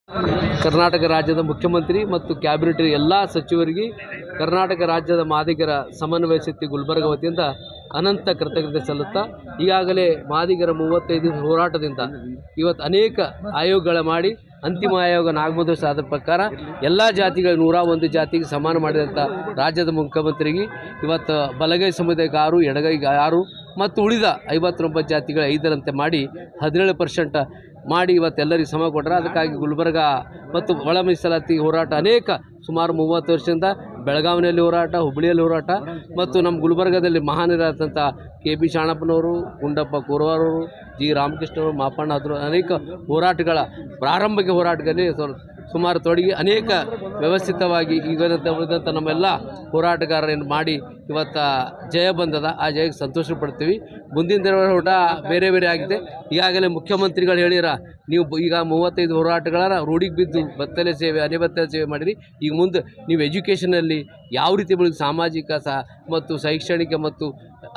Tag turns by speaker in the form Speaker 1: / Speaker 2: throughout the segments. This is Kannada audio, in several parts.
Speaker 1: ಕರ್ನಾಟಕ ರಾಜ್ಯದ ಮುಖ್ಯಮಂತ್ರಿ ಮತ್ತು ಕ್ಯಾಬಿನೆಟ್ ಎಲ್ಲ ಸಚಿವರಿಗೆ ಕರ್ನಾಟಕ ರಾಜ್ಯದ ಮಾದಿಗರ ಸಮನ್ವಯ ಸಮಿತಿ ಗುಲ್ಬರ್ಗ ವತಿಯಿಂದ ಅನಂತ ಕೃತಜ್ಞತೆ ಸಲ್ಲುತ್ತಾ ಈಗಾಗಲೇ ಮಾದಿಗರ 35 ಹೋರಾಟದಿಂದ ಇವತ್ತು ಅನೇಕ ಆಯೋಗಗಳ ಮಾಡಿ ಅಂತಿಮ ಆಯೋಗ ನಾಗಮಧು ಆದ ಪ್ರಕಾರ ಎಲ್ಲ ಜಾತಿಗಳ 101 ಜಾತಿಗೆ ಸಮಾನ ಮಾಡಿದಂಥ ರಾಜ್ಯದ ಮುಖ್ಯಮಂತ್ರಿಗೆ ಇವತ್ತು ಬಲಗೈ ಸಮುದಾಯಕ್ಕೆ 6 ಎಡಗೈಗೆ 6 ಮತ್ತು ಉಳಿದ 59 ಜಾತಿಗಳ 5ರಂತೆ ಮಾಡಿ 17% ಮಾಡಿ ಇವತ್ತೆಲ್ಲರಿಗೂ ಸಮ ಕೊಟ್ಟರೆ ಅದಕ್ಕಾಗಿ ಗುಲ್ಬರ್ಗ ಮತ್ತು ಒಳ ಮೀಸಲಾತಿ ಹೋರಾಟ ಅನೇಕ ಸುಮಾರು 30 ವರ್ಷದಿಂದ ಬೆಳಗಾವಿನಲ್ಲಿ ಹೋರಾಟ, ಹುಬ್ಬಳ್ಳಿಯಲ್ಲಿ ಹೋರಾಟ ಮತ್ತು ನಮ್ಮ ಗುಲ್ಬರ್ಗದಲ್ಲಿ ಮಹಾನರಾದಂಥ KB ಶಾಣಪ್ಪನವರು, ಗುಂಡಪ್ಪ ಕೋರವಾರವರು, G ರಾಮಕೃಷ್ಣವರು, ಮಾಪಣ್ಣಾದರು ಅನೇಕ ಹೋರಾಟಗಳ ಪ್ರಾರಂಭಿಕ ಹೋರಾಟದಲ್ಲಿ ಸುಮಾರು ತೊಡಗಿ ಅನೇಕ ವ್ಯವಸ್ಥಿತವಾಗಿ ಈಗಂತ ಉಳಿದಂಥ ನಮ್ಮೆಲ್ಲ ಹೋರಾಟಗಾರರನ್ನು ಮಾಡಿ ಇವತ್ತು ಜಯ ಬಂದದ. ಆ ಜಯಕ್ಕೆ ಸಂತೋಷ ಪಡ್ತೀವಿ. ಮುಂದಿನ ದಿನ ಹೋರಾಟ ಬೇರೆ ಬೇರೆ ಆಗಿದೆ. ಈಗಾಗಲೇ ಮುಖ್ಯಮಂತ್ರಿಗಳು ಹೇಳಿರ ನೀವು ಈಗ 35 ಹೋರಾಟಗಳ ರೂಢಿಗೆ ಬಿದ್ದು ಬತ್ತಲೆ ಸೇವೆ ಅನಿಬತ್ತಲೆ ಸೇವೆ ಮಾಡಿರಿ. ಈಗ ಮುಂದೆ ನೀವು ಎಜುಕೇಷನಲ್ಲಿ ಯಾವ ರೀತಿ ಬೆಳೆದು ಸಾಮಾಜಿಕ ಮತ್ತು ಶೈಕ್ಷಣಿಕ ಮತ್ತು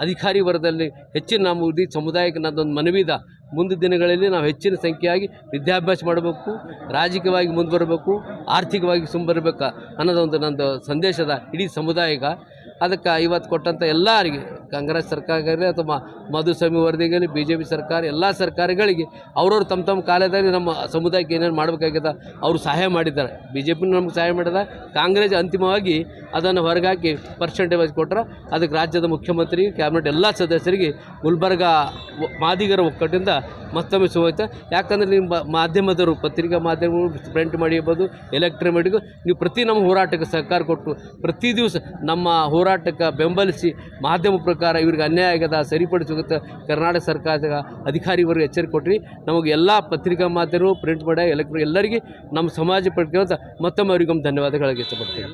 Speaker 1: ಅಧಿಕಾರಿ ವರ್ಗದಲ್ಲಿ ಹೆಚ್ಚಿನ ನಮ್ಮ ಇಡೀ ಸಮುದಾಯಕ್ಕೆ ನನ್ನದೊಂದು ಮನವಿದ. ಮುಂದಿನ ದಿನಗಳಲ್ಲಿ ನಾವು ಹೆಚ್ಚಿನ ಸಂಖ್ಯೆಯಾಗಿ ವಿದ್ಯಾಭ್ಯಾಸ ಮಾಡಬೇಕು, ರಾಜಕೀಯವಾಗಿ ಮುಂದೆ ಬರಬೇಕು, ಆರ್ಥಿಕವಾಗಿ ಬರಬೇಕು ಅನ್ನೋದೊಂದು ನಂದು ಸಂದೇಶದ ಇಡೀ ಸಮುದಾಯಕ್ಕೆ. ಅದಕ್ಕೆ ಇವತ್ತು ಕೊಟ್ಟಂಥ ಎಲ್ಲರಿಗೆ ಕಾಂಗ್ರೆಸ್ ಸರ್ಕಾರಗಾಗಲಿ ಅಥವಾ ಮಧುಸ್ವಾಮಿ ವರದಿಗಾಗಲಿ BJP ಸರ್ಕಾರ ಎಲ್ಲ ಸರ್ಕಾರಗಳಿಗೆ ಅವ್ರವ್ರು ತಮ್ಮ ಕಾಲದಲ್ಲಿ ನಮ್ಮ ಸಮುದಾಯಕ್ಕೆ ಏನೇನು ಮಾಡಬೇಕಾಗಿದೆ ಅವರು ಸಹಾಯ ಮಾಡಿದ್ದಾರೆ. BJP ನಮ್ಗೆ ಸಹಾಯ ಮಾಡಿದ, ಕಾಂಗ್ರೆಸ್ ಅಂತಿಮವಾಗಿ ಅದನ್ನು ಹೊರಗಾಕಿ ಪರ್ಸೆಂಟೇಜ್ ಕೊಟ್ಟರೆ ಅದಕ್ಕೆ ರಾಜ್ಯದ ಮುಖ್ಯಮಂತ್ರಿ ಕ್ಯಾಬಿನೆಟ್ ಎಲ್ಲ ಸದಸ್ಯರಿಗೆ ಗುಲ್ಬರ್ಗ ಮಾದಿಗರ ಒಕ್ಕಟ್ಟಿಂದ ಮತ್ತೊಮ್ಮೆ ಶುಭಾಶಯ. ಯಾಕಂದರೆ ನಿಮ್ಮ ಮಾಧ್ಯಮದವರು ಪತ್ರಿಕಾ ಮಾಧ್ಯಮಗಳು ಪ್ರಿಂಟ್ ಮಾಡಿರ್ಬೋದು, ಎಲೆಕ್ಟ್ರಾನಿಕ್ ನೀವು ಪ್ರತಿ ನಮ್ಮ ಹೋರಾಟಕ್ಕೆ ಸಹಕಾರ ಕೊಟ್ಟು ಪ್ರತಿ ದಿವಸ ನಮ್ಮ ಹೋರಾಟಕ್ಕೆ ಬೆಂಬಲಿಸಿ ಮಾಧ್ಯಮ ಪ್ರಕಾರ ಇವ್ರಿಗೆ ಅನ್ಯಾಯ ಆಗ್ಯದ ಸರಿಪಡಿಸುತ್ತೆ ಕರ್ನಾಟಕ ಸರ್ಕಾರದ ಅಧಿಕಾರಿವರೆಗೂ ಎಚ್ಚರಿಕೆ ಕೊಟ್ಟಿರಿ. ನಮಗೆ ಎಲ್ಲ ಪತ್ರಿಕಾ ಮಾಧ್ಯಮಗಳು ಪ್ರಿಂಟ್ ಮಾಡಿ ಎಲೆಕ್ಟ್ರಾನಿಕ್ ಎಲ್ಲರಿಗೆ ನಮ್ಮ ಸಮಾಜ ಪಡ್ಕೊಂತ ಮತ್ತೊಮ್ಮೆ ಅವರಿಗೊಮ್ಮೆ ಧನ್ಯವಾದಗಳಿಗೆ ಇಷ್ಟಪಡ್ತೀನಿ.